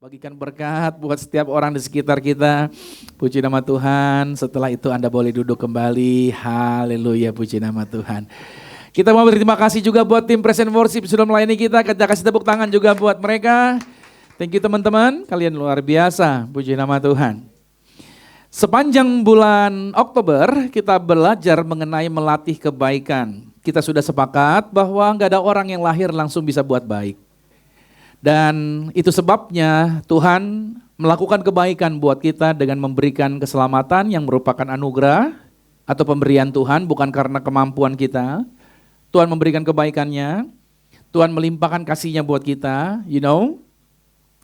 Bagikan berkat buat setiap orang di sekitar kita. Puji nama Tuhan. Setelah itu Anda boleh duduk kembali. Haleluya, puji nama Tuhan. Kita mau berterima kasih juga buat tim Present Worship sudah melayani kita. Kita kasih tepuk tangan juga buat mereka. Thank you teman-teman, kalian luar biasa. Puji nama Tuhan. Sepanjang bulan Oktober kita belajar mengenai melatih kebaikan. Kita sudah sepakat bahwa nggak ada orang yang lahir langsung bisa buat baik. Dan itu sebabnya Tuhan melakukan kebaikan buat kita dengan memberikan keselamatan yang merupakan anugerah atau pemberian Tuhan, bukan karena kemampuan kita. Tuhan memberikan kebaikannya, Tuhan melimpahkan kasih-Nya buat kita,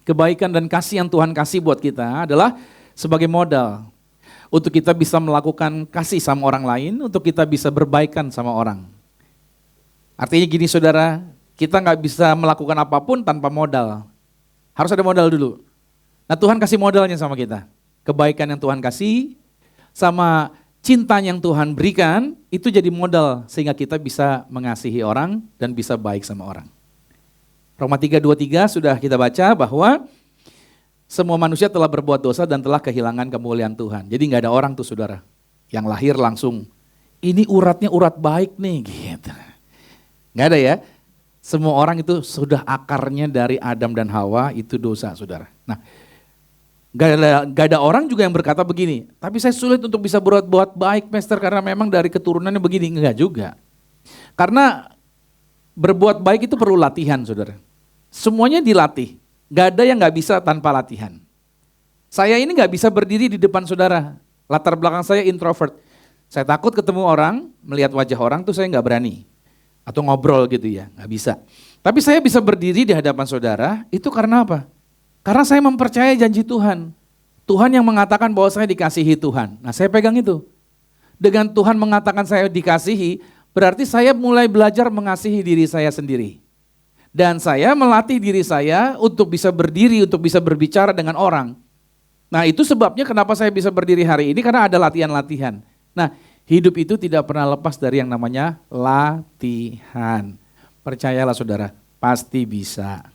kebaikan dan kasih yang Tuhan kasih buat kita adalah sebagai modal untuk kita bisa melakukan kasih sama orang lain, untuk kita bisa berbaikan sama orang. Artinya gini saudara, kita nggak bisa melakukan apapun tanpa modal. Harus ada modal dulu. Nah Tuhan kasih modalnya sama kita. Kebaikan yang Tuhan kasih, sama cinta yang Tuhan berikan, itu jadi modal sehingga kita bisa mengasihi orang dan bisa baik sama orang. Roma 3:23 sudah kita baca bahwa semua manusia telah berbuat dosa dan telah kehilangan kemuliaan Tuhan. Jadi nggak ada orang tuh saudara yang lahir langsung, ini uratnya urat baik nih gitu. Nggak ada ya. Semua orang itu sudah akarnya dari Adam dan Hawa itu dosa saudara. Nah gak ada orang juga yang berkata begini, tapi saya sulit untuk bisa berbuat baik Master karena memang dari keturunannya begini. Enggak juga. Karena berbuat baik itu perlu latihan saudara. Semuanya dilatih. Gak ada yang gak bisa tanpa latihan. Saya ini gak bisa berdiri di depan saudara. Latar belakang saya introvert. Saya takut ketemu orang, melihat wajah orang tuh saya gak berani. Atau ngobrol gitu ya, nggak bisa. Tapi saya bisa berdiri di hadapan saudara, itu karena apa? Karena saya mempercayai janji Tuhan. Tuhan yang mengatakan bahwa saya dikasihi Tuhan. Nah saya pegang itu. Dengan Tuhan mengatakan saya dikasihi, berarti saya mulai belajar mengasihi diri saya sendiri. Dan saya melatih diri saya untuk bisa berdiri, untuk bisa berbicara dengan orang. Nah itu sebabnya kenapa saya bisa berdiri hari ini, karena ada latihan-latihan. Nah hidup itu tidak pernah lepas dari yang namanya latihan. Percayalah saudara, pasti bisa.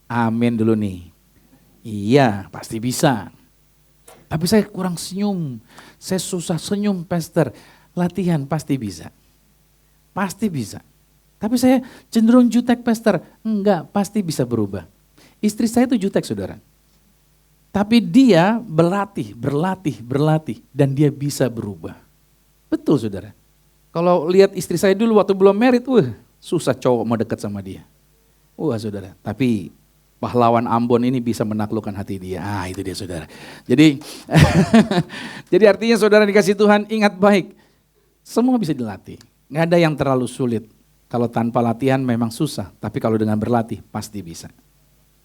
Amin dulu nih. Iya, pasti bisa. Tapi saya kurang senyum, saya susah senyum Pastor. Latihan pasti bisa. Pasti bisa. Tapi saya cenderung jutek Pastor. Enggak, pasti bisa berubah. Istri saya itu jutek saudara. Tapi dia berlatih, dan dia bisa berubah. Betul saudara. Kalau lihat istri saya dulu waktu belum married, susah cowok mau dekat sama dia. Saudara, tapi pahlawan Ambon ini bisa menaklukkan hati dia. Itu dia saudara. Jadi jadi artinya saudara dikasih Tuhan, ingat baik. Semua bisa dilatih. Nggak ada yang terlalu sulit. Kalau tanpa latihan memang susah, tapi kalau dengan berlatih pasti bisa.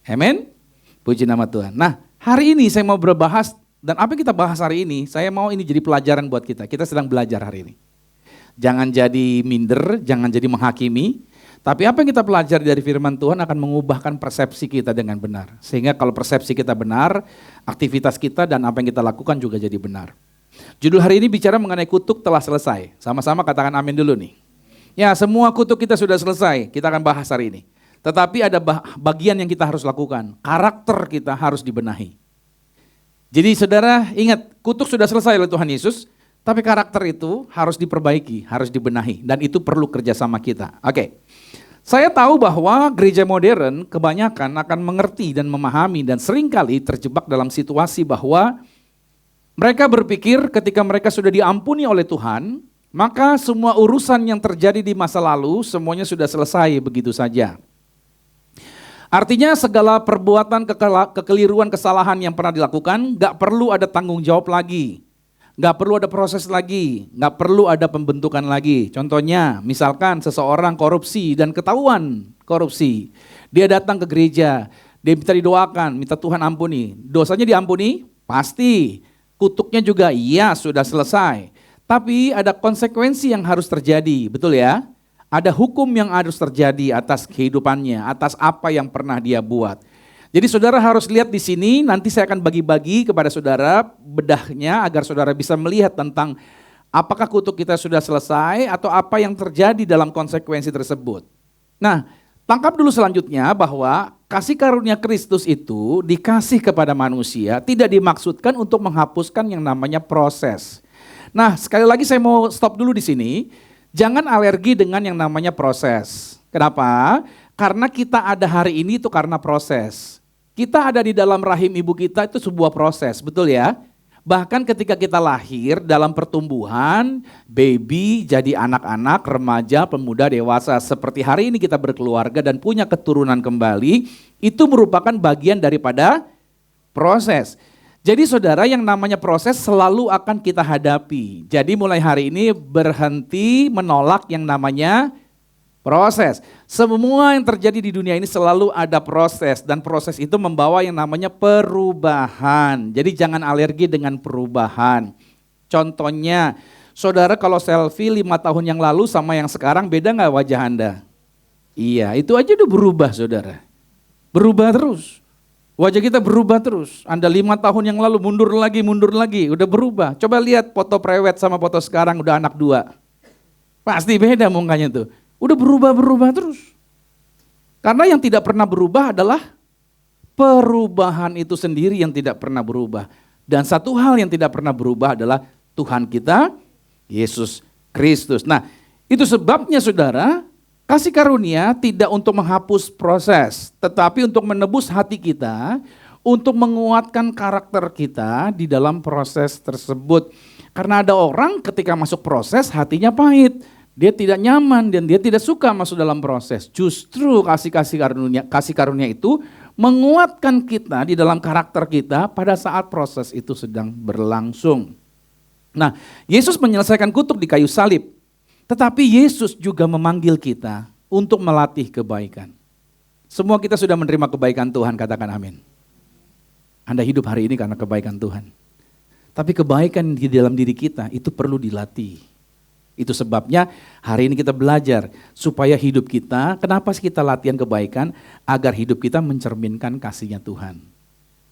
Amin. Puji nama Tuhan. Nah, hari ini saya mau berbahas. Dan apa yang kita bahas hari ini, saya mau ini jadi pelajaran buat kita. Kita sedang belajar hari ini. Jangan jadi minder, jangan jadi menghakimi. Tapi apa yang kita pelajari dari firman Tuhan akan mengubahkan persepsi kita dengan benar. Sehingga kalau persepsi kita benar, aktivitas kita dan apa yang kita lakukan juga jadi benar. Judul hari ini bicara mengenai kutuk telah selesai. Sama-sama katakan amin dulu nih. Ya semua kutuk kita sudah selesai, kita akan bahas hari ini. Tetapi ada bagian yang kita harus lakukan. Karakter kita harus dibenahi. Jadi saudara ingat, kutuk sudah selesai oleh Tuhan Yesus, tapi karakter itu harus diperbaiki, harus dibenahi, dan itu perlu kerjasama kita. Oke, saya tahu bahwa gereja modern kebanyakan akan mengerti dan memahami dan seringkali terjebak dalam situasi bahwa mereka berpikir ketika mereka sudah diampuni oleh Tuhan, maka semua urusan yang terjadi di masa lalu semuanya sudah selesai begitu saja. Artinya segala perbuatan kekeliruan, kesalahan yang pernah dilakukan gak perlu ada tanggung jawab lagi. Gak perlu ada proses lagi, gak perlu ada pembentukan lagi. Contohnya misalkan seseorang korupsi dan ketahuan korupsi. Dia datang ke gereja, dia minta didoakan, minta Tuhan ampuni. Dosanya diampuni? Pasti. Kutuknya juga iya sudah selesai. Tapi ada konsekuensi yang harus terjadi, betul ya? Ada hukum yang harus terjadi atas kehidupannya, atas apa yang pernah dia buat. Jadi saudara harus lihat di sini, nanti saya akan bagi-bagi kepada saudara bedahnya agar saudara bisa melihat tentang apakah kutuk kita sudah selesai atau apa yang terjadi dalam konsekuensi tersebut. Nah, tangkap dulu selanjutnya bahwa kasih karunia Kristus itu dikasih kepada manusia tidak dimaksudkan untuk menghapuskan yang namanya proses. Nah, sekali lagi saya mau stop dulu di sini. Jangan alergi dengan yang namanya proses. Kenapa? Karena kita ada hari ini itu karena proses. Kita ada di dalam rahim ibu kita itu sebuah proses, betul ya? Bahkan ketika kita lahir dalam pertumbuhan, baby jadi anak-anak, remaja, pemuda, dewasa. Seperti hari ini kita berkeluarga dan punya keturunan kembali, itu merupakan bagian daripada proses. Jadi saudara, yang namanya proses selalu akan kita hadapi. Jadi mulai hari ini berhenti menolak yang namanya proses. Semua yang terjadi di dunia ini selalu ada proses dan proses itu membawa yang namanya perubahan. Jadi jangan alergi dengan perubahan. Contohnya, saudara kalau selfie 5 tahun yang lalu sama yang sekarang beda nggak wajah Anda? Iya, itu aja udah berubah saudara. Berubah terus. Wajah kita berubah terus. Anda 5 tahun yang lalu mundur lagi, udah berubah. Coba lihat foto prewed sama foto sekarang udah anak 2. Pasti beda mukanya tuh. Udah berubah terus. Karena yang tidak pernah berubah adalah perubahan itu sendiri yang tidak pernah berubah. Dan satu hal yang tidak pernah berubah adalah Tuhan kita, Yesus Kristus. Nah, itu sebabnya saudara, kasih karunia tidak untuk menghapus proses, tetapi untuk menebus hati kita, untuk menguatkan karakter kita di dalam proses tersebut. Karena ada orang ketika masuk proses hatinya pahit. Dia tidak nyaman dan dia tidak suka masuk dalam proses. Justru kasih karunia itu menguatkan kita di dalam karakter kita pada saat proses itu sedang berlangsung. Nah, Yesus menyelesaikan kutuk di kayu salib. Tetapi Yesus juga memanggil kita untuk melatih kebaikan. Semua kita sudah menerima kebaikan Tuhan, katakan amin. Anda hidup hari ini karena kebaikan Tuhan. Tapi kebaikan di dalam diri kita itu perlu dilatih. Itu sebabnya hari ini kita belajar supaya hidup kita, kenapa sih kita latihan kebaikan? Agar hidup kita mencerminkan kasih-Nya Tuhan.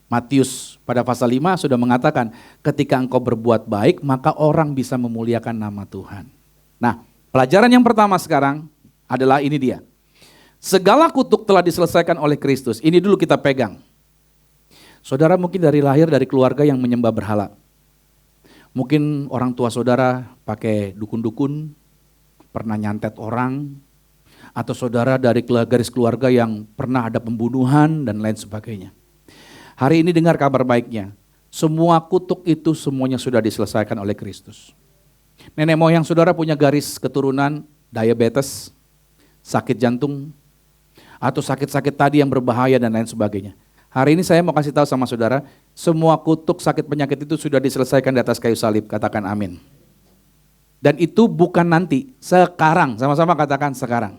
Matius pada pasal 5 sudah mengatakan, ketika engkau berbuat baik, maka orang bisa memuliakan nama Tuhan. Nah, pelajaran yang pertama sekarang adalah ini dia. Segala kutuk telah diselesaikan oleh Kristus. Ini dulu kita pegang. Saudara mungkin dari lahir dari keluarga yang menyembah berhala. Mungkin orang tua saudara pakai dukun-dukun, pernah nyantet orang, atau saudara dari garis keluarga yang pernah ada pembunuhan dan lain sebagainya. Hari ini dengar kabar baiknya, semua kutuk itu semuanya sudah diselesaikan oleh Kristus. Nenek moyang saudara punya garis keturunan, diabetes, sakit jantung, atau sakit-sakit tadi yang berbahaya dan lain sebagainya. Hari ini saya mau kasih tahu sama saudara, semua kutuk sakit penyakit itu sudah diselesaikan di atas kayu salib, katakan amin. Dan itu bukan nanti, sekarang, sama-sama katakan sekarang.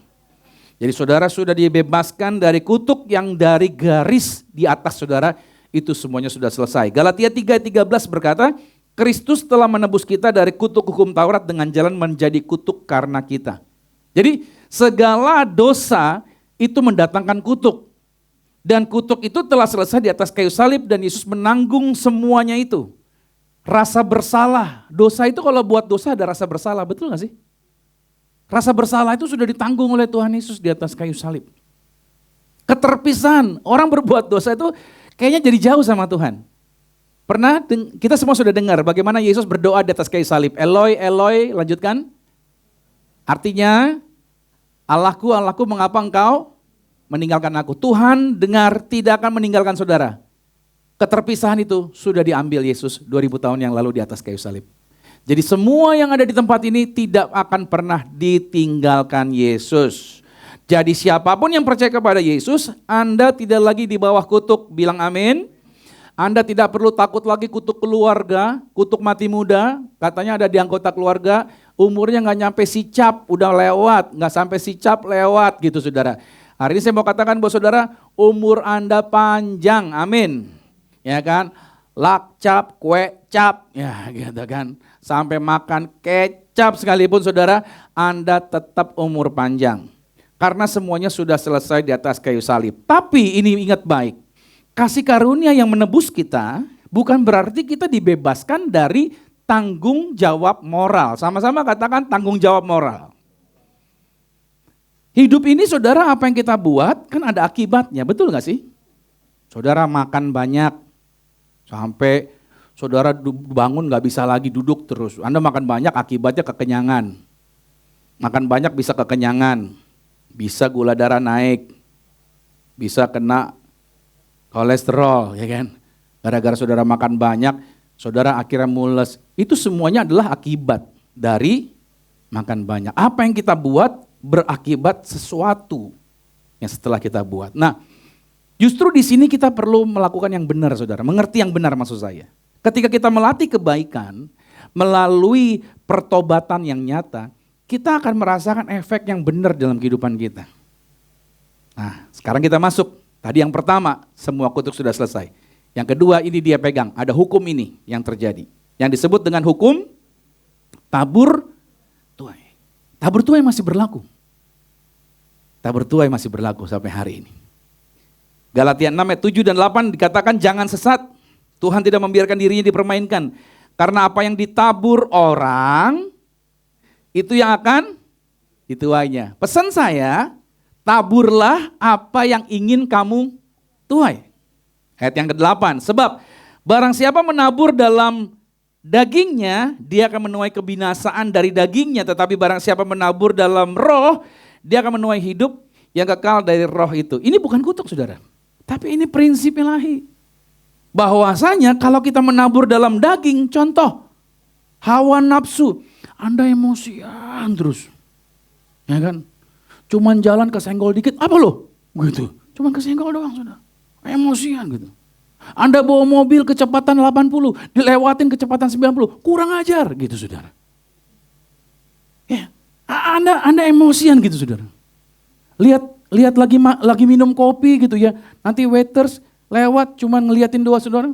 Jadi saudara sudah dibebaskan dari kutuk yang dari garis di atas saudara, itu semuanya sudah selesai. Galatia 3:13 berkata, Kristus telah menebus kita dari kutuk hukum Taurat dengan jalan menjadi kutuk karena kita. Jadi segala dosa itu mendatangkan kutuk. Dan kutuk itu telah selesai di atas kayu salib dan Yesus menanggung semuanya itu. Rasa bersalah, dosa itu kalau buat dosa ada rasa bersalah, betul gak sih? Rasa bersalah itu sudah ditanggung oleh Tuhan Yesus di atas kayu salib. Keterpisahan, orang berbuat dosa itu kayaknya jadi jauh sama Tuhan. Pernah, kita semua sudah dengar bagaimana Yesus berdoa di atas kayu salib. Eloi, Eloi, lanjutkan. Artinya, Allahku, Allahku mengapa engkau meninggalkan aku. Tuhan dengar tidak akan meninggalkan saudara. Keterpisahan itu sudah diambil Yesus 2000 tahun yang lalu di atas kayu salib. Jadi semua yang ada di tempat ini tidak akan pernah ditinggalkan Yesus. Jadi siapapun yang percaya kepada Yesus, Anda tidak lagi di bawah kutuk, bilang amin. Anda tidak perlu takut lagi kutuk keluarga, kutuk mati muda, katanya ada di anggota keluarga, umurnya gak nyampe sicap, udah lewat, gak sampai sicap lewat gitu saudara. Hari ini saya mau katakan buat saudara, umur Anda panjang, amin. Ya kan, lakcap, kue cap, ya gitu kan. Sampai makan kecap sekalipun saudara, Anda tetap umur panjang. Karena semuanya sudah selesai di atas kayu salib. Tapi ini ingat baik, kasih karunia yang menebus kita bukan berarti kita dibebaskan dari tanggung jawab moral. Sama-sama katakan tanggung jawab moral. Hidup ini saudara, apa yang kita buat kan ada akibatnya, betul gak sih? Saudara makan banyak sampai saudara bangun gak bisa lagi duduk terus. Anda makan banyak akibatnya kekenyangan. Makan banyak bisa kekenyangan, bisa gula darah naik, bisa kena kolesterol, ya kan? Gara-gara saudara makan banyak, saudara akhirnya mules. Itu semuanya adalah akibat dari makan banyak. Apa yang kita buat berakibat sesuatu yang setelah kita buat. Nah, justru di sini kita perlu melakukan yang benar, saudara. Mengerti yang benar maksud saya. Ketika kita melatih kebaikan melalui pertobatan yang nyata, kita akan merasakan efek yang benar dalam kehidupan kita. Nah, sekarang kita masuk. Tadi yang pertama, semua kutuk sudah selesai. Yang kedua, ini dia pegang. Ada hukum ini yang terjadi. Yang disebut dengan hukum tabur tuai. Tabur tuai masih berlaku. Tabur tuai masih berlaku sampai hari ini. Galatia 6 ayat 7 dan 8 dikatakan jangan sesat. Tuhan tidak membiarkan dirinya dipermainkan. Karena apa yang ditabur orang, itu yang akan dituainya. Pesan saya, taburlah apa yang ingin kamu tuai. Ayat yang ke-8, sebab barang siapa menabur dalam dagingnya, dia akan menuai kebinasaan dari dagingnya. Tetapi barang siapa menabur dalam roh, dia akan menuai hidup yang kekal dari roh itu. Ini bukan kutuk, saudara. Tapi ini prinsip ilahi. Bahwasanya kalau kita menabur dalam daging, contoh, hawa nafsu. Anda emosian terus. Ya kan? Cuman jalan kesenggol dikit, apa loh? Gitu. Cuman kesenggol doang, saudara. Emosian gitu. Anda bawa mobil kecepatan 80, dilewatin kecepatan 90, kurang ajar gitu, saudara. Ya, Anda emosian gitu, saudara. Lihat lagi minum kopi gitu ya. Nanti waiters lewat cuma ngeliatin doa, saudara.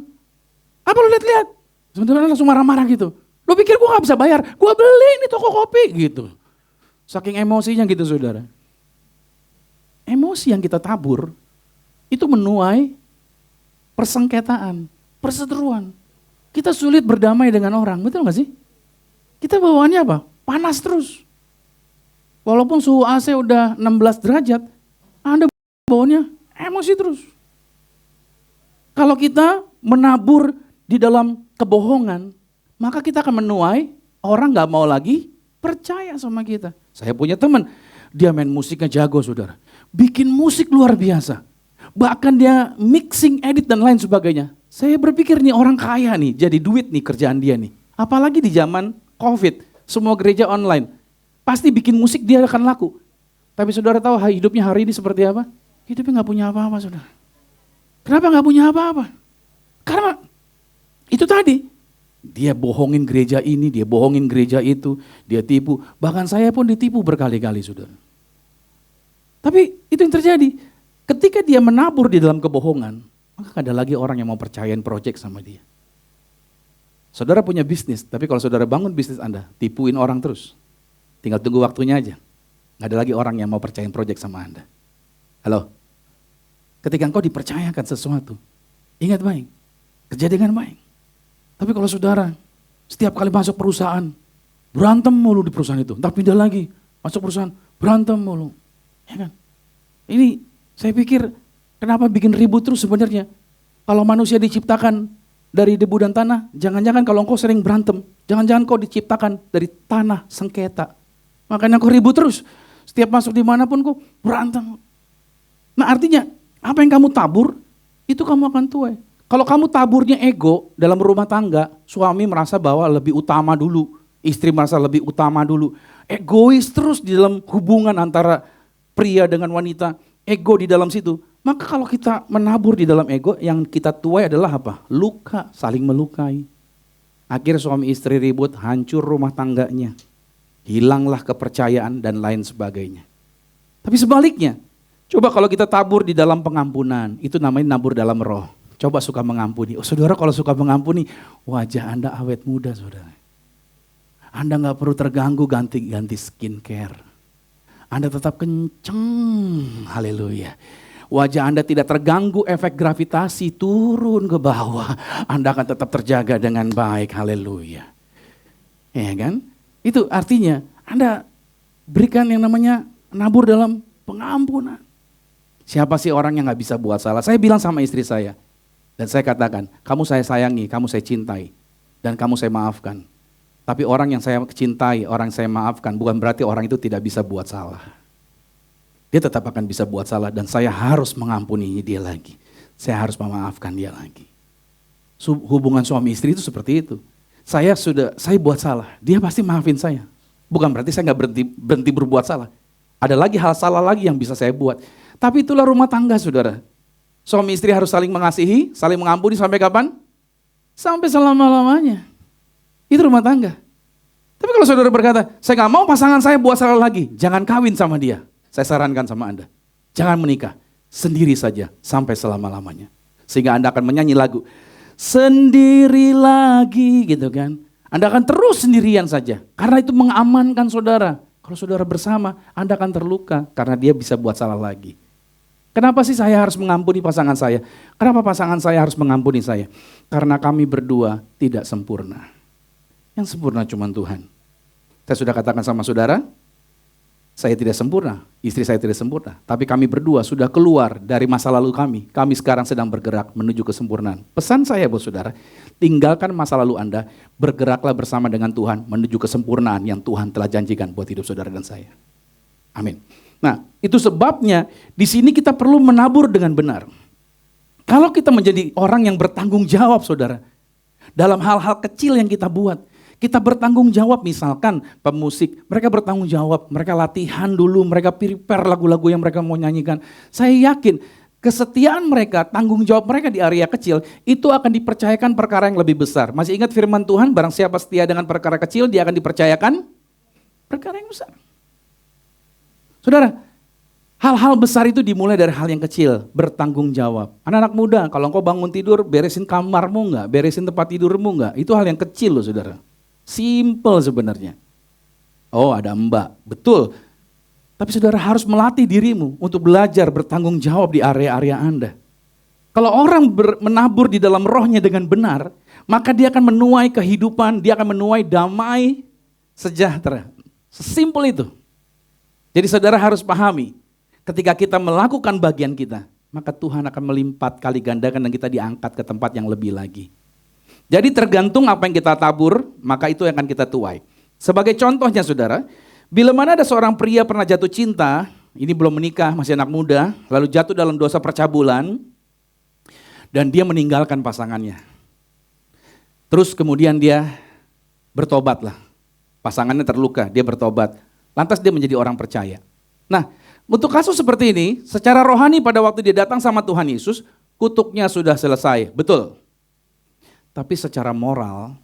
Apa lu lihat? Sebenarnya langsung marah-marah gitu. Lu pikir gua gak bisa bayar? Gua beli ini toko kopi gitu. Saking emosinya gitu, saudara. Emosi yang kita tabur itu menuai persengketaan, perseteruan. Kita sulit berdamai dengan orang, betul gak sih? Kita bawaannya apa? Panas terus. Walaupun suhu AC udah 16 derajat, Anda bawaannya emosi terus. Kalau kita menabur di dalam kebohongan, maka kita akan menuai orang gak mau lagi percaya sama kita. Saya punya teman, dia main musiknya jago, saudara. Bikin musik luar biasa. Bahkan dia mixing, edit dan lain sebagainya. Saya berpikir nih orang kaya nih, jadi duit nih kerjaan dia nih. Apalagi di zaman COVID, semua gereja online. Pasti bikin musik dia akan laku. Tapi saudara tahu hidupnya hari ini seperti apa? Hidupnya gak punya apa-apa, saudara. Kenapa gak punya apa-apa? Karena itu tadi. Dia bohongin gereja ini, dia bohongin gereja itu, dia tipu. Bahkan saya pun ditipu berkali-kali, saudara. Tapi itu yang terjadi. Ketika dia menabur di dalam kebohongan, maka ada lagi orang yang mau percayain proyek sama dia. Saudara punya bisnis, tapi kalau saudara bangun bisnis Anda, tipuin orang terus. Tinggal tunggu waktunya aja. Gak ada lagi orang yang mau percayain proyek sama Anda. Halo? Ketika engkau dipercayakan sesuatu, ingat baik, kerja dengan baik. Tapi kalau saudara setiap kali masuk perusahaan, berantem mulu di perusahaan itu, entah pindah lagi, masuk perusahaan, berantem mulu. Ya kan? Ini saya pikir kenapa bikin ribut terus sebenarnya. Kalau manusia diciptakan dari debu dan tanah, jangan-jangan kalau engkau sering berantem, jangan-jangan kau diciptakan dari tanah sengketa. Makanya kau ribut terus, setiap masuk dimanapun kau berantem. Nah artinya, apa yang kamu tabur, itu kamu akan tuai. Kalau kamu taburnya ego dalam rumah tangga, suami merasa bahwa lebih utama dulu, istri merasa lebih utama dulu. Egois terus di dalam hubungan antara pria dengan wanita, ego di dalam situ. Maka kalau kita menabur di dalam ego, yang kita tuai adalah apa? Luka, saling melukai. Akhir suami istri ribut, hancur rumah tangganya. Hilanglah kepercayaan dan lain sebagainya. Tapi sebaliknya, coba kalau kita tabur di dalam pengampunan, itu namanya nabur dalam roh. Coba suka mengampuni. Oh, saudara kalau suka mengampuni, wajah Anda awet muda, saudara. Anda gak perlu terganggu ganti skincare. Anda tetap kenceng, haleluya. Wajah Anda tidak terganggu efek gravitasi turun ke bawah. Anda akan tetap terjaga dengan baik, haleluya. Ya kan? Itu artinya Anda berikan yang namanya nabur dalam pengampunan. Siapa sih orang yang gak bisa buat salah? Saya bilang sama istri saya, dan saya katakan, kamu saya sayangi, kamu saya cintai, dan kamu saya maafkan. Tapi orang yang saya cintai, orang yang saya maafkan, bukan berarti orang itu tidak bisa buat salah. Dia tetap akan bisa buat salah, dan saya harus mengampuni dia lagi. Saya harus memaafkan dia lagi. Hubungan suami istri itu seperti itu. Saya buat salah, dia pasti maafin saya. Bukan berarti saya gak berhenti berbuat salah. Ada lagi hal salah lagi yang bisa saya buat. Tapi itulah rumah tangga, saudara. Suami istri harus saling mengasihi, saling mengampuni sampai kapan? Sampai selama-lamanya. Itu rumah tangga. Tapi kalau saudara berkata, saya gak mau pasangan saya buat salah lagi, jangan kawin sama dia. Saya sarankan sama Anda, jangan menikah, sendiri saja sampai selama-lamanya. Sehingga Anda akan menyanyi lagu, sendiri lagi gitu kan. Anda akan terus sendirian saja, karena itu mengamankan saudara. Kalau saudara bersama, Anda akan terluka, karena dia bisa buat salah lagi. Kenapa sih saya harus mengampuni pasangan saya? Kenapa pasangan saya harus mengampuni saya? Karena kami berdua tidak sempurna. Yang sempurna cuma Tuhan. Saya sudah katakan sama saudara, saya tidak sempurna, istri saya tidak sempurna. Tapi kami berdua sudah keluar dari masa lalu kami. Kami sekarang sedang bergerak menuju kesempurnaan. Pesan saya buat saudara, tinggalkan masa lalu Anda, bergeraklah bersama dengan Tuhan menuju kesempurnaan yang Tuhan telah janjikan buat hidup saudara dan saya. Amin. Nah, itu sebabnya di sini kita perlu menabur dengan benar. Kalau kita menjadi orang yang bertanggung jawab, saudara, dalam hal-hal kecil yang kita buat, kita bertanggung jawab. Misalkan pemusik, mereka bertanggung jawab, mereka latihan dulu, mereka prepare lagu-lagu yang mereka mau nyanyikan. Saya yakin kesetiaan mereka, tanggung jawab mereka di area kecil, itu akan dipercayakan perkara yang lebih besar. Masih ingat firman Tuhan, barang siapa setia dengan perkara kecil, dia akan dipercayakan perkara yang besar. Saudara, hal-hal besar itu dimulai dari hal yang kecil, bertanggung jawab. Anak-anak muda, kalau engkau bangun tidur, beresin kamarmu enggak, beresin tempat tidurmu enggak, itu hal yang kecil loh saudara. Simple sebenarnya. Oh ada mbak, betul. Tapi saudara harus melatih dirimu untuk belajar bertanggung jawab di area-area Anda. Kalau orang menabur di dalam rohnya dengan benar, maka dia akan menuai kehidupan, dia akan menuai damai, sejahtera. Sesimpel itu. Jadi saudara harus pahami, ketika kita melakukan bagian kita, maka Tuhan akan melipat kali gandakan dan kita diangkat ke tempat yang lebih lagi. Jadi tergantung apa yang kita tabur, maka itu yang akan kita tuai. Sebagai contohnya saudara, bila mana ada seorang pria pernah jatuh cinta, ini belum menikah, masih anak muda, lalu jatuh dalam dosa percabulan, dan dia meninggalkan pasangannya. Terus kemudian dia bertobatlah, pasangannya terluka, dia bertobat. Lantas dia menjadi orang percaya. Nah, untuk kasus seperti ini, secara rohani pada waktu dia datang sama Tuhan Yesus, kutuknya sudah selesai, betul. Tapi secara moral,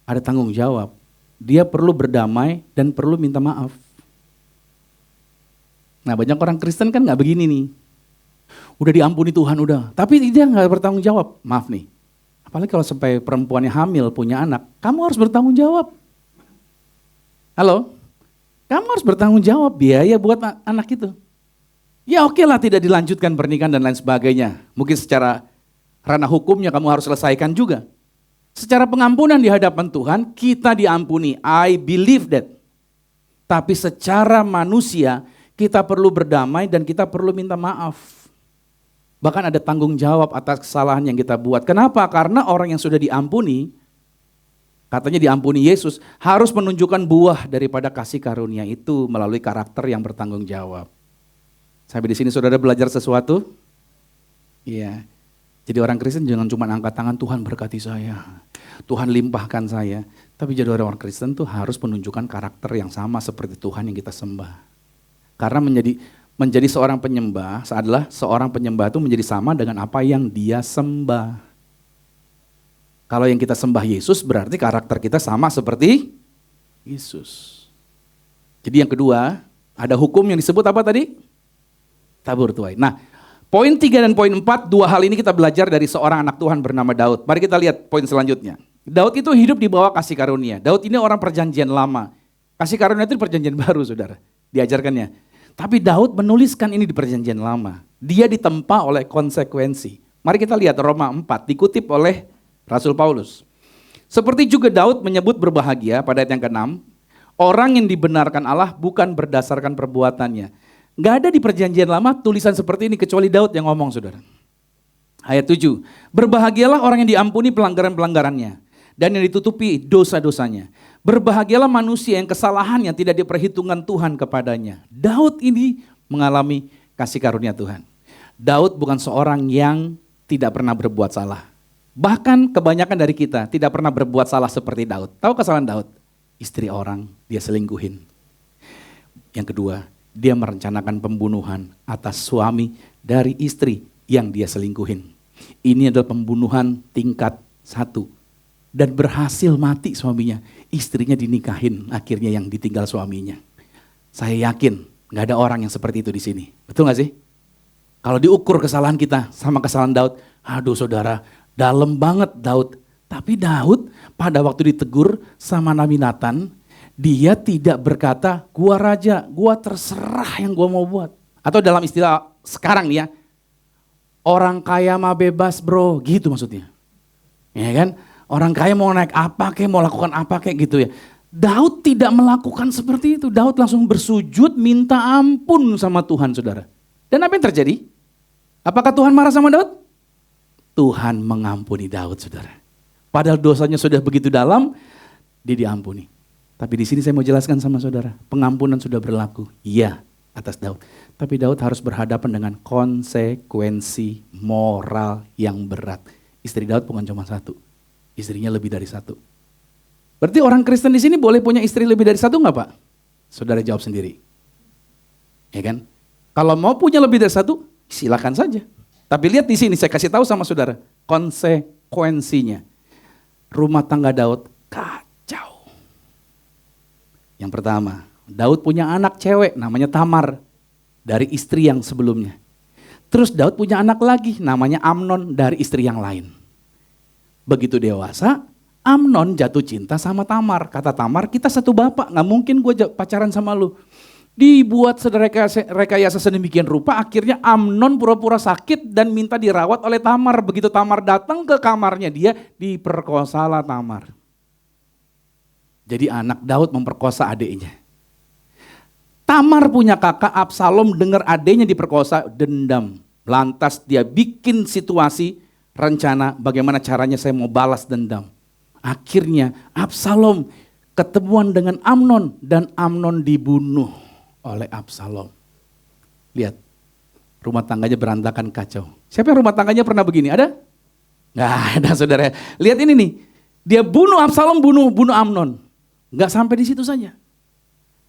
ada tanggung jawab. Dia perlu berdamai dan perlu minta maaf. Nah banyak orang Kristen kan gak begini nih. Udah diampuni Tuhan udah, tapi dia gak bertanggung jawab. Maaf nih, apalagi kalau sampai perempuannya hamil punya anak, kamu harus bertanggung jawab. Halo? Kamu harus bertanggung jawab biaya buat anak itu. Ya oke lah tidak dilanjutkan pernikahan dan lain sebagainya. Mungkin secara ranah hukumnya kamu harus selesaikan juga. Secara pengampunan di hadapan Tuhan kita diampuni. I believe that. Tapi secara manusia kita perlu berdamai dan kita perlu minta maaf. Bahkan ada tanggung jawab atas kesalahan yang kita buat. Kenapa? Karena orang yang sudah diampuni, katanya diampuni Yesus, harus menunjukkan buah daripada kasih karunia itu melalui karakter yang bertanggung jawab. Sampai di sini saudara belajar sesuatu? Iya. Jadi orang Kristen jangan cuma angkat tangan, Tuhan berkati saya, Tuhan limpahkan saya. Tapi jadi orang Kristen tuh harus menunjukkan karakter yang sama seperti Tuhan yang kita sembah. Karena menjadi seorang penyembah adalah seorang penyembah itu menjadi sama dengan apa yang dia sembah. Kalau yang kita sembah Yesus berarti karakter kita sama seperti Yesus. Jadi yang kedua, ada hukum yang disebut apa tadi? Tabur tuai. Nah, poin 3 dan poin 4, dua hal ini kita belajar dari seorang anak Tuhan bernama Daud. Mari kita lihat poin selanjutnya. Daud itu hidup di bawah kasih karunia. Daud ini orang perjanjian lama. Kasih karunia itu perjanjian baru saudara, diajarkannya. Tapi Daud menuliskan ini di perjanjian lama. Dia ditempa oleh konsekuensi. Mari kita lihat Roma 4, dikutip oleh Rasul Paulus. Seperti juga Daud menyebut berbahagia pada ayat yang ke-6, orang yang dibenarkan Allah bukan berdasarkan perbuatannya. Gak ada di perjanjian lama tulisan seperti ini kecuali Daud yang ngomong, saudara. Ayat 7, berbahagialah orang yang diampuni pelanggaran-pelanggarannya dan yang ditutupi dosa-dosanya. Berbahagialah manusia yang kesalahannya tidak diperhitungkan Tuhan kepadanya. Daud ini mengalami kasih karunia Tuhan. Daud bukan seorang yang tidak pernah berbuat salah. Bahkan kebanyakan dari kita tidak pernah berbuat salah seperti Daud. Tahu kesalahan Daud? Istri orang dia selingkuhin. Yang kedua, dia merencanakan pembunuhan atas suami dari istri yang dia selingkuhin. Ini adalah pembunuhan tingkat 1. Dan berhasil mati suaminya. Istrinya dinikahin, akhirnya yang ditinggal suaminya. Saya yakin gak ada orang yang seperti itu di sini. Betul gak sih? Kalau diukur kesalahan kita sama kesalahan Daud, aduh saudara, dalam banget Daud. Tapi Daud pada waktu ditegur sama Nabi Nathan, dia tidak berkata, gua raja, gua terserah yang gua mau buat. Atau dalam istilah sekarang nih ya, orang kaya mah bebas bro, gitu maksudnya. Ya kan? Orang kaya mau naik apa kek, mau lakukan apa kek gitu ya. Daud tidak melakukan seperti itu. Daud langsung bersujud minta ampun sama Tuhan, saudara. Dan apa yang terjadi? Apakah Tuhan marah sama Daud? Tuhan mengampuni Daud, saudara. Padahal dosanya sudah begitu dalam, dia diampuni. Tapi di sini saya mau jelaskan sama saudara, pengampunan sudah berlaku, iya atas Daud. Tapi Daud harus berhadapan dengan konsekuensi moral yang berat. Istri Daud bukan cuma 1, istrinya lebih dari 1. Berarti orang Kristen di sini boleh punya istri lebih dari 1 nggak Pak? Saudara jawab sendiri. Ya kan? Kalau mau punya lebih dari 1, silakan saja. Tapi lihat di sini saya kasih tahu sama saudara, konsekuensinya. Rumah tangga Daud kacau. Yang pertama, Daud punya anak cewek namanya Tamar dari istri yang sebelumnya. Terus Daud punya anak lagi namanya Amnon dari istri yang lain. Begitu dewasa, Amnon jatuh cinta sama Tamar. Kata Tamar, kita satu bapak, gak mungkin gue pacaran sama lu. Dibuat rekayasa sedemikian rupa, akhirnya Amnon pura-pura sakit dan minta dirawat oleh Tamar. Begitu Tamar datang ke kamarnya dia, diperkosalah Tamar. Jadi anak Daud memperkosa adiknya. Tamar punya kakak Absalom, dengar adiknya diperkosa, dendam. Lantas dia bikin situasi, rencana bagaimana caranya saya mau balas dendam. Akhirnya Absalom ketemuan dengan Amnon dan Amnon dibunuh oleh Absalom. Lihat, rumah tangganya berantakan kacau. Siapa yang rumah tangganya pernah begini? Ada? Nggak ada saudara. Lihat ini nih, dia bunuh Absalom, bunuh Amnon. Nggak sampai di situ saja.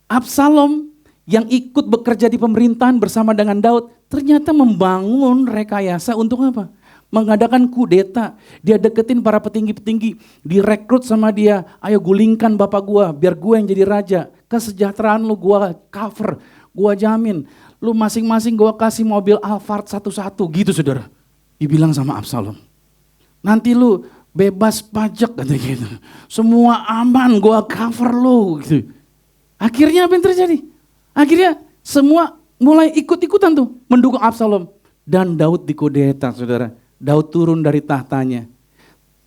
Absalom yang ikut bekerja di pemerintahan bersama dengan Daud, ternyata membangun rekayasa untuk apa? Mengadakan kudeta. Dia deketin para petinggi-petinggi, direkrut sama dia, ayo gulingkan bapak gua, biar gua yang jadi raja. Kesejahteraan lu gua cover, gua jamin. Lu masing-masing gua kasih mobil Alphard satu-satu, gitu saudara. Dibilang sama Absalom. Nanti lu bebas pajak katanya gitu. Semua aman, gua cover lu gitu. Akhirnya apa yang terjadi? Akhirnya semua mulai ikut-ikutan tuh mendukung Absalom. Dan Daud dikudeta saudara. Daud turun dari tahtanya.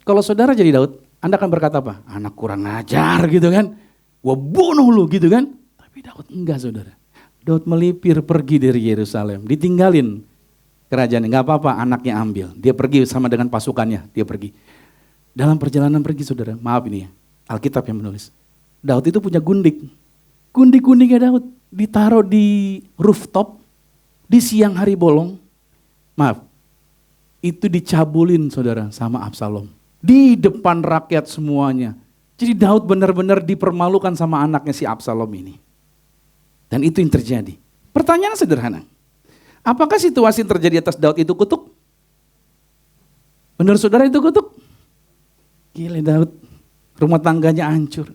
Kalau saudara jadi Daud, Anda akan berkata apa? Anak kurang ajar gitu kan. Gua bunuh lu gitu kan. Tapi Daud enggak saudara. Daud melipir pergi dari Yerusalem. Ditinggalin kerajaan. Enggak apa-apa anaknya ambil. Dia pergi sama dengan pasukannya. Dia pergi. Dalam perjalanan pergi saudara. Maaf ini ya. Alkitab yang menulis. Daud itu punya gundik. Gundik-gundiknya Daud. Ditaruh di rooftop. Di siang hari bolong. Maaf. Itu dicabulin saudara sama Absalom. Di depan rakyat semuanya. Jadi Daud benar-benar dipermalukan sama anaknya si Absalom ini. Dan itu yang terjadi. Pertanyaan sederhana. Apakah situasi yang terjadi atas Daud itu kutuk? Menurut saudara itu kutuk? Gila Daud. Rumah tangganya hancur.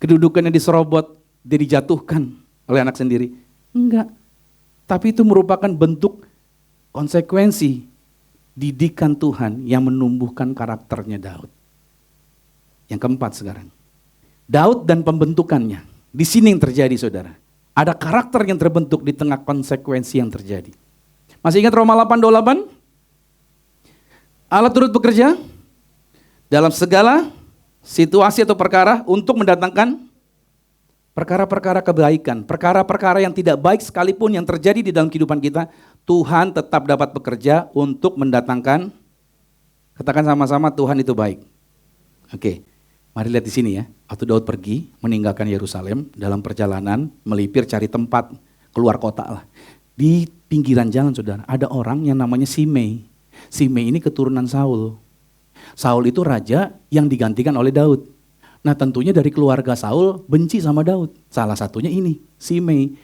Kedudukannya diserobot. Dia dijatuhkan oleh anak sendiri. Enggak. Tapi itu merupakan bentuk konsekuensi didikan Tuhan yang menumbuhkan karakternya Daud. Yang keempat sekarang. Daud dan pembentukannya. Di sini yang terjadi saudara. Ada karakter yang terbentuk di tengah konsekuensi yang terjadi. Masih ingat Roma 8:28? Allah turut bekerja dalam segala situasi atau perkara untuk mendatangkan perkara-perkara kebaikan, perkara-perkara yang tidak baik sekalipun yang terjadi di dalam kehidupan kita, Tuhan tetap dapat bekerja untuk mendatangkan, katakan sama-sama, Tuhan itu baik. Oke, mari lihat di sini ya. Waktu Daud pergi meninggalkan Yerusalem dalam perjalanan melipir cari tempat keluar kota lah. Di pinggiran jalan saudara, ada orang yang namanya Simei. Simei ini keturunan Saul. Saul itu raja yang digantikan oleh Daud. Nah tentunya dari keluarga Saul benci sama Daud. Salah satunya ini, Simei.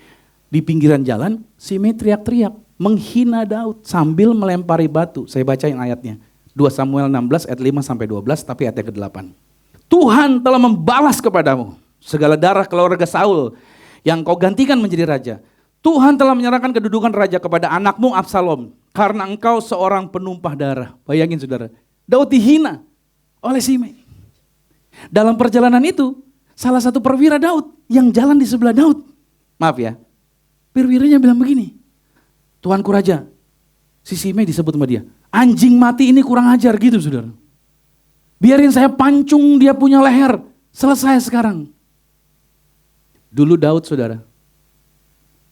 Di pinggiran jalan, Simei teriak-teriak, menghina Daud sambil melempari batu. Saya bacain ayatnya. 2 Samuel 16 ayat 5-12, tapi ayat ke-8. Tuhan telah membalas kepadamu segala darah keluarga Saul yang kau gantikan menjadi raja. Tuhan telah menyerahkan kedudukan raja kepada anakmu Absalom karena engkau seorang penumpah darah. Bayangin saudara, Daud dihina oleh Simei. Dalam perjalanan itu, salah satu perwira Daud yang jalan di sebelah Daud. Maaf ya, perwiranya bilang begini, Tuanku Raja, si Simei disebut sama dia, anjing mati ini kurang ajar gitu saudara. Biarin saya pancung dia punya leher, selesai sekarang. Dulu Daud saudara,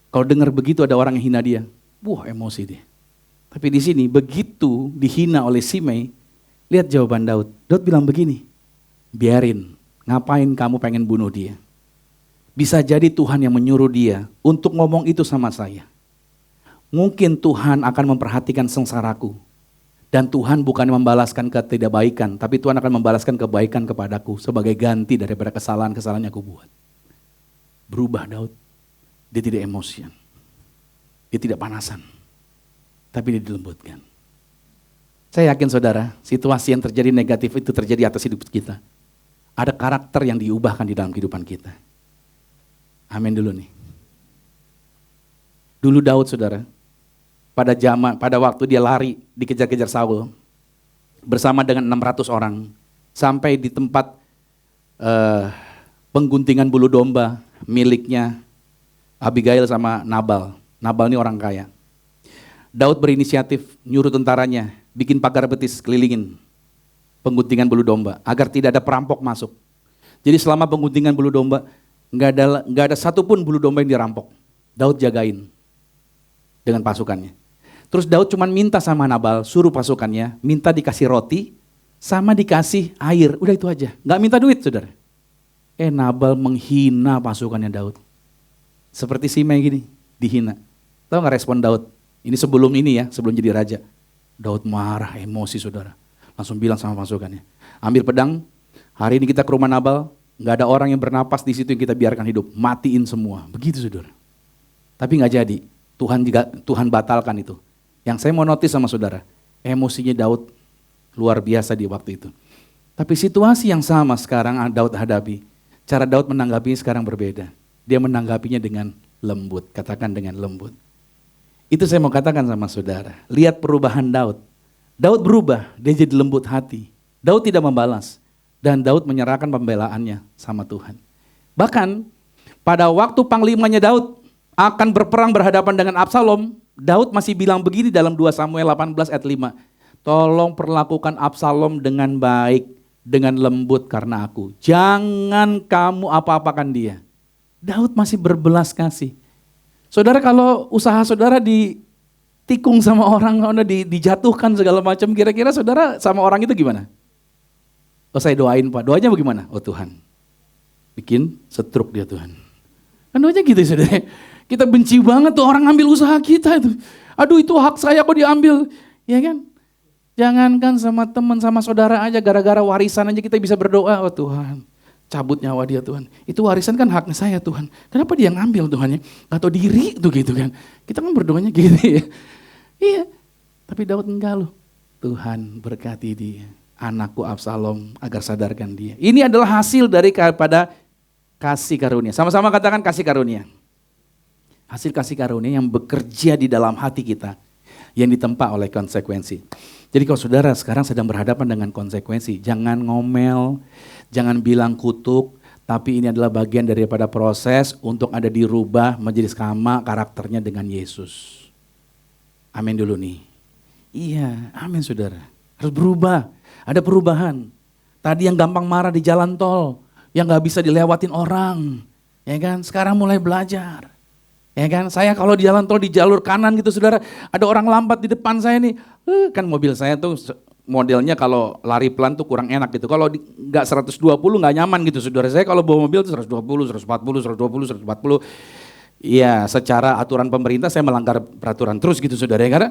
kalau dengar begitu ada orang yang hina dia, wah emosi dia. Tapi di sini begitu dihina oleh Simei, lihat jawaban Daud. Daud bilang begini, biarin, ngapain kamu pengen bunuh dia? Bisa jadi Tuhan yang menyuruh dia untuk ngomong itu sama saya. Mungkin Tuhan akan memperhatikan sengsaraku. Dan Tuhan bukan membalaskan ketidakbaikan, tapi Tuhan akan membalaskan kebaikan kepadaku sebagai ganti daripada kesalahan-kesalahan yang aku buat. Berubah Daud, dia tidak emosian, dia tidak panasan, tapi dia dilembutkan. Saya yakin saudara, situasi yang terjadi negatif itu terjadi atas hidup kita. Ada karakter yang diubahkan di dalam kehidupan kita. Amin dulu nih. Dulu Daud saudara, pada waktu dia lari dikejar-kejar Saul bersama dengan 600 orang sampai di tempat pengguntingan bulu domba miliknya Abigail sama Nabal. Nabal ini orang kaya. Daud berinisiatif nyuruh tentaranya bikin pagar betis kelilingin pengguntingan bulu domba agar tidak ada perampok masuk. Jadi selama pengguntingan bulu domba nggak ada satupun bulu domba yang dirampok. Daud jagain dengan pasukannya. Terus Daud cuma minta sama Nabal, suruh pasukannya minta dikasih roti sama dikasih air. Udah itu aja, nggak minta duit saudara. Nabal menghina pasukannya Daud. Seperti Simei gini, dihina. Tahu nggak respon Daud? Ini sebelum ini ya, sebelum jadi raja. Daud marah, emosi saudara. Langsung bilang sama pasukannya, ambil pedang, hari ini kita ke rumah Nabal, nggak ada orang yang bernapas di situ yang kita biarkan hidup, matiin semua. Begitu saudara. Tapi nggak jadi, Tuhan batalkan itu. Yang saya mau notice sama saudara, emosinya Daud luar biasa di waktu itu. Tapi situasi yang sama sekarang Daud hadapi, cara Daud menanggapinya sekarang berbeda. Dia menanggapinya dengan lembut, katakan dengan lembut. Itu saya mau katakan sama saudara, lihat perubahan Daud. Daud berubah, dia jadi lembut hati. Daud tidak membalas, dan Daud menyerahkan pembelaannya sama Tuhan. Bahkan pada waktu panglimanya Daud akan berperang berhadapan dengan Absalom, Daud masih bilang begini dalam 2 Samuel 18 ayat 5. Tolong perlakukan Absalom dengan baik, dengan lembut karena aku. Jangan kamu apa-apakan dia. Daud masih berbelas kasih. Saudara kalau usaha saudara ditikung sama orang, dijatuhkan segala macam, kira-kira saudara sama orang itu gimana? Oh saya doain Pak, doanya bagaimana? Oh Tuhan, bikin stroke dia Tuhan. Kan doanya gitu saudara. Kita benci banget tuh orang ngambil usaha kita itu. Aduh itu hak saya kok diambil. Ya kan? Jangankan sama teman, sama saudara aja, gara-gara warisan aja kita bisa berdoa. Oh Tuhan, cabut nyawa dia Tuhan. Itu warisan kan haknya saya Tuhan. Kenapa dia ngambil Tuhan ya? Gak tau diri tuh gitu kan. Kita kan berdoanya gitu ya. Iya, tapi Daud enggak loh. Tuhan berkati dia. Anakku Absalom agar sadarkan dia. Ini adalah hasil daripada kasih karunia. Sama-sama katakan kasih karunia. Hasil kasih karunia yang bekerja di dalam hati kita, yang ditempa oleh konsekuensi. Jadi kalau saudara sekarang sedang berhadapan dengan konsekuensi, jangan ngomel, jangan bilang kutuk, tapi ini adalah bagian daripada proses untuk ada dirubah menjadi sama karakternya dengan Yesus. Amin dulu nih. Iya, amin saudara. Harus berubah, ada perubahan. Tadi yang gampang marah di jalan tol, yang gak bisa dilewatin orang, Ya kan, sekarang mulai belajar. Ya kan, saya kalau di jalan tol di jalur kanan gitu saudara, ada orang lambat di depan saya nih, kan mobil saya tuh modelnya kalau lari pelan tuh kurang enak gitu. Kalau nggak 120 nggak nyaman gitu saudara. Saya kalau bawa mobil tuh 120, 140, 120, 140. Iya, secara aturan pemerintah saya melanggar peraturan terus gitu saudara. Ya, karena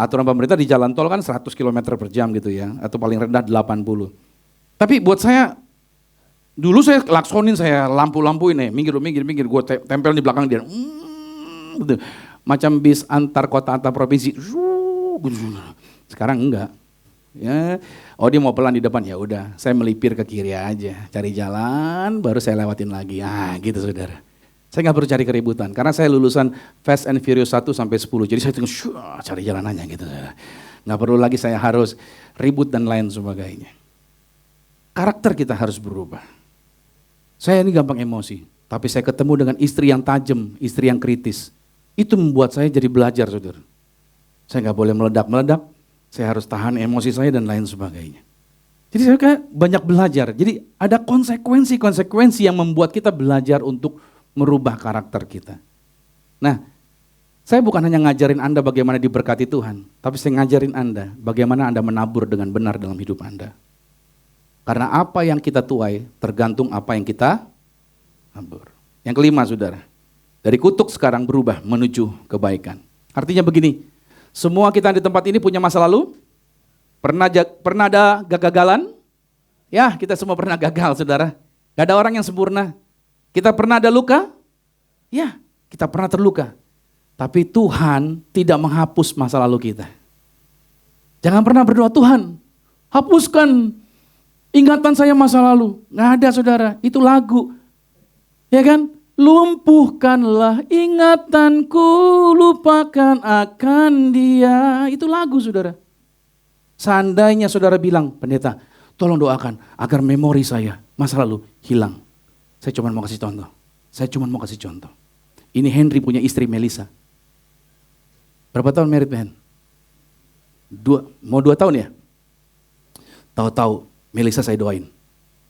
aturan pemerintah di jalan tol kan 100 km per jam gitu ya, atau paling rendah 80. Tapi buat saya, dulu saya laksonin, saya lampu-lampuin nih, minggir, gue tempel di belakang dia. Gitu. Macam bis antar kota antar provinsi. Sekarang enggak. Ya, oh dia mau pelan di depan, ya udah, saya melipir ke kiri aja, cari jalan, baru saya lewatin lagi. Gitu saudara. Saya nggak perlu cari keributan, karena saya lulusan Fast and Furious 1 sampai 10. Jadi saya tinggal cari jalan aja gitu. Nggak perlu lagi saya harus ribut dan lain sebagainya. Karakter kita harus berubah. Saya ini gampang emosi, tapi saya ketemu dengan istri yang tajam, istri yang kritis. Itu membuat saya jadi belajar, saudara. Saya nggak boleh meledak-meledak, saya harus tahan emosi saya dan lain sebagainya. Jadi saya kayak banyak belajar. Jadi ada konsekuensi-konsekuensi yang membuat kita belajar untuk merubah karakter kita. Nah, saya bukan hanya ngajarin Anda bagaimana diberkati Tuhan, tapi saya ngajarin Anda bagaimana Anda menabur dengan benar dalam hidup Anda. Karena apa yang kita tuai tergantung apa yang kita nabur. Yang kelima saudara, dari kutuk sekarang berubah menuju kebaikan. Artinya begini, semua kita di tempat ini punya masa lalu, pernah ada kegagalan, ya kita semua pernah gagal saudara. Gak ada orang yang sempurna. Kita pernah ada luka, ya kita pernah terluka. Tapi Tuhan tidak menghapus masa lalu kita. Jangan pernah berdoa, Tuhan hapuskan ingatan saya masa lalu. Nggak ada saudara, itu lagu. Ya kan? Lumpuhkanlah ingatanku, lupakan akan dia. Itu lagu saudara. Seandainya saudara bilang, pendeta tolong doakan agar memori saya masa lalu hilang. Saya cuma mau kasih contoh. Ini Henry punya istri Melissa. Berapa tahun married man? Mau 2 tahun ya? Tahu-tahu Melissa saya doain.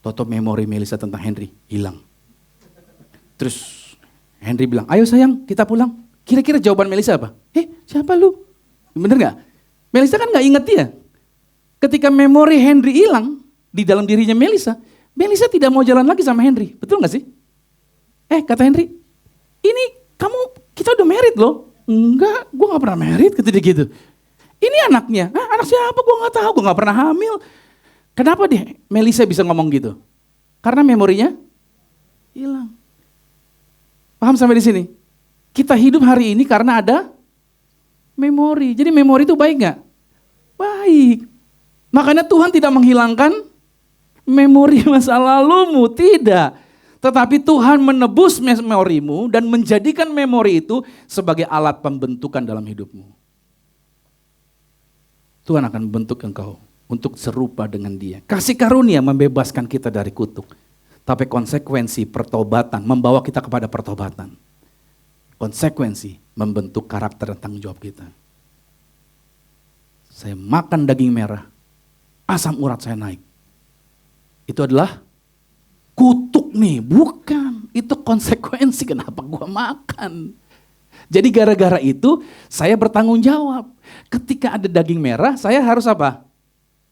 Toto memori Melissa tentang Henry hilang. Terus Henry bilang, ayo sayang kita pulang. Kira-kira jawaban Melissa apa? Siapa lu? Bener gak? Melissa kan gak inget dia. Ketika memori Henry hilang di dalam dirinya Melissa tidak mau jalan lagi sama Henry. Betul gak sih? Kata Henry, ini kita udah married loh. Enggak, gue gak pernah married, kata dia gitu. Ini anaknya, anak siapa gue gak tahu, gue gak pernah hamil. Kenapa deh Melissa bisa ngomong gitu? Karena memorinya hilang. Paham sampai di sini? Kita hidup hari ini karena ada memori. Jadi memori itu baik gak? Baik. Makanya Tuhan tidak menghilangkan memori masa lalumu, tidak. Tetapi Tuhan menebus memorimu dan menjadikan memori itu sebagai alat pembentukan dalam hidupmu. Tuhan akan membentuk engkau untuk serupa dengan Dia. Kasih karunia membebaskan kita dari kutuk. Tapi konsekuensi pertobatan membawa kita kepada pertobatan. Konsekuensi membentuk karakter dan tanggung jawab kita. Saya makan daging merah, asam urat saya naik. Itu adalah kutuk nih, bukan. Itu konsekuensi kenapa gua makan. Jadi gara-gara itu saya bertanggung jawab. Ketika ada daging merah, saya harus apa?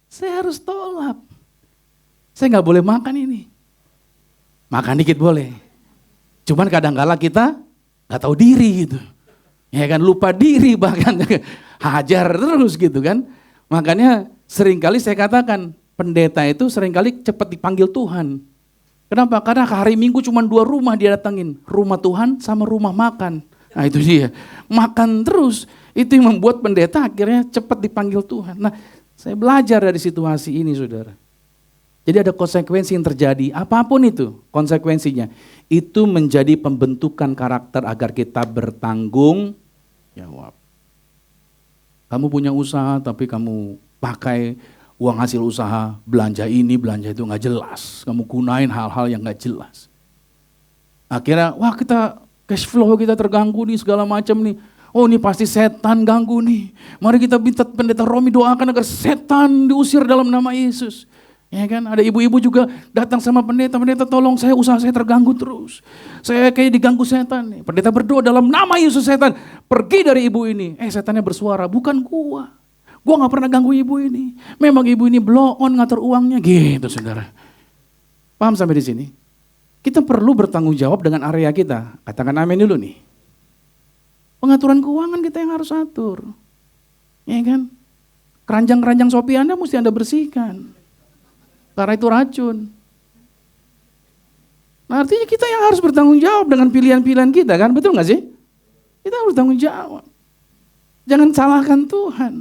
Saya harus tolak. Saya nggak boleh makan ini. Makan dikit boleh. Cuman kadang-kala kita nggak tahu diri gitu. Ya kan, lupa diri bahkan hajar terus gitu kan. Makanya seringkali saya katakan pendeta itu seringkali cepat dipanggil Tuhan. Kenapa? Karena hari Minggu cuma 2 rumah dia datengin. Rumah Tuhan sama rumah makan. Nah itu dia. Makan terus. Itu yang membuat pendeta akhirnya cepat dipanggil Tuhan. Nah saya belajar dari situasi ini saudara. Jadi ada konsekuensi yang terjadi. Apapun itu konsekuensinya. Itu menjadi pembentukan karakter agar kita bertanggung jawab. Kamu punya usaha tapi kamu pakai uang hasil usaha, belanja ini, belanja itu nggak jelas. Kamu gunain hal-hal yang nggak jelas. Akhirnya, kita cash flow kita terganggu nih, segala macam nih. Oh ini pasti setan ganggu nih. Mari kita minta pendeta Romi doakan agar setan diusir dalam nama Yesus. Ya kan, ada ibu-ibu juga datang sama pendeta, pendeta tolong saya, usaha saya terganggu terus. Saya kayak diganggu setan nih. Pendeta berdoa dalam nama Yesus, setan pergi dari ibu ini. Setannya bersuara, bukan gua. Gua gak pernah ganggu ibu ini. Memang ibu ini blow on ngatur uangnya gitu saudara. Paham sampai di sini? Kita perlu bertanggung jawab dengan area kita. Katakan amin dulu nih. Pengaturan keuangan kita yang harus atur. Ya kan? Keranjang-keranjang Shopee Anda mesti Anda bersihkan. Karena itu racun. Nah, artinya kita yang harus bertanggung jawab dengan pilihan-pilihan kita kan, betul gak sih? Kita harus bertanggung jawab. Jangan salahkan Tuhan.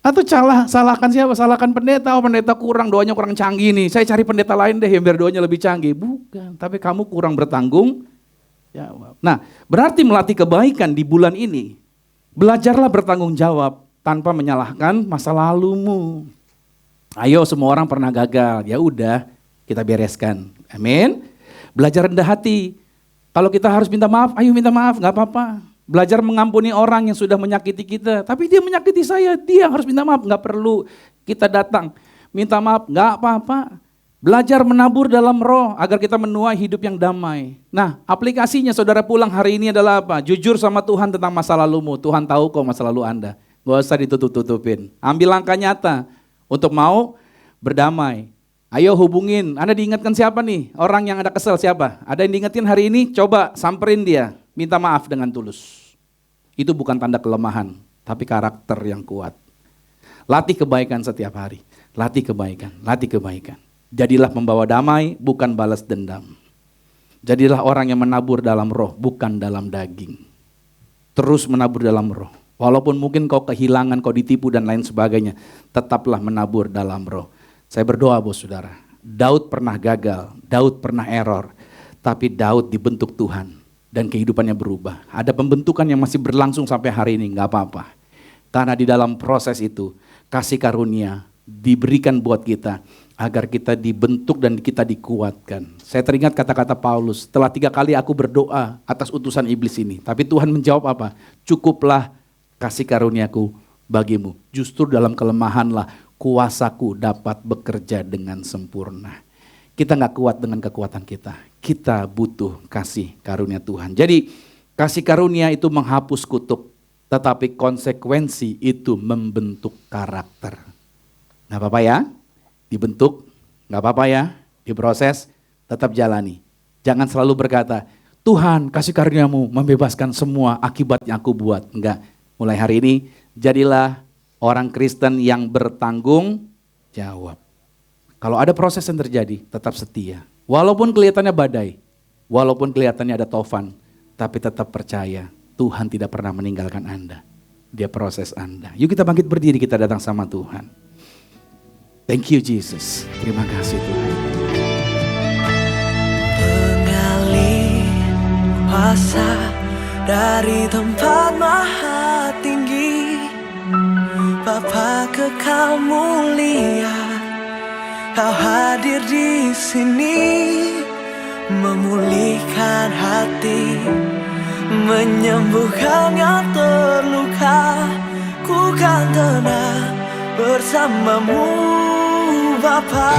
Atau salahkan siapa? Salahkan pendeta, pendeta kurang, doanya kurang canggih nih. Saya cari pendeta lain deh yang biar doanya lebih canggih. Bukan, tapi kamu kurang bertanggung jawab. Nah, berarti melatih kebaikan di bulan ini. Belajarlah bertanggung jawab tanpa menyalahkan masa lalumu. Ayo, semua orang pernah gagal, ya udah kita bereskan. Amin. Belajar rendah hati. Kalau kita harus minta maaf, ayo minta maaf, nggak apa-apa. Belajar mengampuni orang yang sudah menyakiti kita. Tapi dia menyakiti saya, dia harus minta maaf, nggak perlu kita datang minta maaf, nggak apa-apa. Belajar menabur dalam roh agar kita menuai hidup yang damai. Nah, aplikasinya saudara pulang hari ini adalah apa? Jujur sama Tuhan tentang masa lalumu. Tuhan tahu kok masa lalu Anda. Gak usah ditutup-tutupin. Ambil langkah nyata untuk mau berdamai. Ayo hubungin. Anda diingatkan siapa nih? Orang yang ada kesel siapa? Ada yang diingatkan hari ini? Coba samperin dia. Minta maaf dengan tulus. Itu bukan tanda kelemahan, tapi karakter yang kuat. Latih kebaikan setiap hari. Latih kebaikan, latih kebaikan. Jadilah pembawa damai, bukan balas dendam. Jadilah orang yang menabur dalam roh, bukan dalam daging. Terus menabur dalam roh. Walaupun mungkin kau kehilangan, kau ditipu dan lain sebagainya, tetaplah menabur dalam roh. Saya berdoa bos saudara, Daud pernah gagal, Daud pernah error, tapi Daud dibentuk Tuhan dan kehidupannya berubah. Ada pembentukan yang masih berlangsung sampai hari ini, gak apa-apa. Karena di dalam proses itu, kasih karunia diberikan buat kita, agar kita dibentuk dan kita dikuatkan. Saya teringat kata-kata Paulus, setelah 3 kali aku berdoa atas utusan iblis ini, tapi Tuhan menjawab apa? Cukuplah kasih karuniaku bagimu. Justru dalam kelemahanlah kuasaku dapat bekerja dengan sempurna. Kita gak kuat dengan kekuatan kita. Kita butuh kasih karunia Tuhan. Jadi kasih karunia itu menghapus kutuk. Tetapi konsekuensi itu membentuk karakter. Gak apa-apa ya, dibentuk. Gak apa-apa ya, diproses. Tetap jalani. Jangan selalu berkata, Tuhan kasih karuniamu membebaskan semua akibat yang aku buat. Enggak. Mulai hari ini, jadilah orang Kristen yang bertanggung jawab. Kalau ada proses yang terjadi, tetap setia. Walaupun kelihatannya badai, walaupun kelihatannya ada tofan, tapi tetap percaya Tuhan tidak pernah meninggalkan Anda. Dia proses Anda. Yuk kita bangkit berdiri, kita datang sama Tuhan. Thank you Jesus. Terima kasih Tuhan. Mengalir kuasa dari tempat maha tinggi, Bapa kekal mulia, Kau hadir di sini, memulihkan hati, menyembuhkan yang terluka. Ku kan tenang bersamamu Bapa.